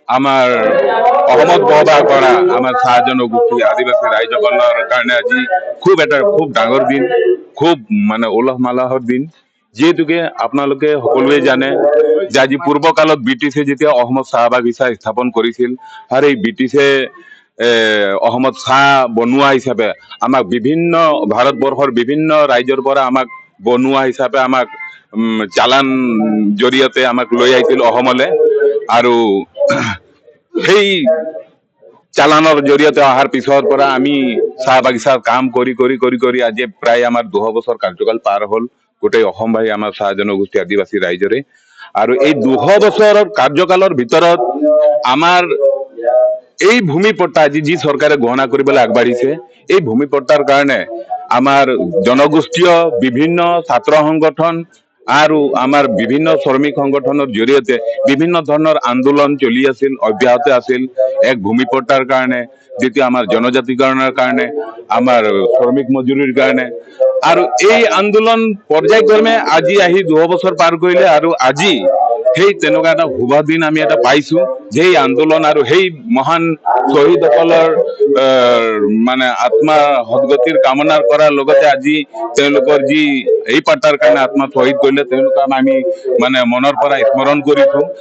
আমাৰ অসমত বসবাস কৰা আমাৰ চাহ জনগোষ্ঠী আদিবাসী ৰাইজসকলৰ কাৰণে আজি খুব ডাঙৰ দিন, খুব মানে উলহ মালহৰ দিন। যিহেতুকে আপোনালোকে সকলোৱে জানে যে আজি পূৰ্বকালত ব্ৰিটিছে যেতিয়া অসমত চাহ বাগিচা স্থাপন কৰিছিল আৰু এই ব্ৰিটিছে অসমত চাহ বনোৱা হিচাপে আমাক বিভিন্ন ভাৰতবৰ্ষৰ বিভিন্ন ৰাজ্যৰ পৰা আমাক বনোৱা হিচাপে আমাক চালান জৰিয়তে আমাক লৈ আহিছিল অসমলৈ। আৰু সেই চালানৰ জৰিয়তে অহাৰ পিছৰ পৰা আমি চাহ বাগিচাৰ কাম কৰি কৰি কৰি কৰি আজি প্ৰায় আমাৰ 200 বছৰ কাৰ্যকাল পাৰ হ'ল গোটেই অসমবাসী আমাৰ চাহ জনগোষ্ঠী আদিবাসী ৰাইজৰে। আৰু এই 200 বছৰৰ কাৰ্যকালৰ ভিতৰত আমাৰ এই ভূমি পট্টা আজি যি চৰকাৰে গণনা কৰিবলৈ আগবাঢ়িছে, এই ভূমি পট্টাৰ কাৰণে আমাৰ জনগোষ্ঠীয় বিভিন্ন ছাত্ৰ সংগঠন আৰু আমাৰ বিভিন্ন শ্ৰমিক সংগঠনৰ জৰিয়তে বিভিন্ন ধৰণৰ আন্দোলন চলি আছিল, অব্যাহত আছিল। এক ভূমি পট্টাৰ কাৰণে, দ্বিতীয় আমাৰ জনজাতিকৰণৰ কাৰণে, আমাৰ শ্ৰমিক মজুৰিৰ কাৰণে। আৰু এই আন্দোলন পৰ্যায়ক্ৰমে আজি আহি 200 বছৰ পাৰ কৰিলে আৰু আজি সেই তেনেকুৱা এটা শুভ দিন আমি এটা পাইছো, যে এই আন্দোলন আৰু সেই মহান শ্বহীদসকলৰ মানে আত্মা সদগতিৰ কামনা কৰাৰ লগতে আজি তেওঁলোকৰ যি এই পাট্টাৰ কাৰণে আত্মা শ্বহীদ কৰিলে তেওঁলোকক আমি মানে মনৰ পৰা স্মৰণ কৰিছো।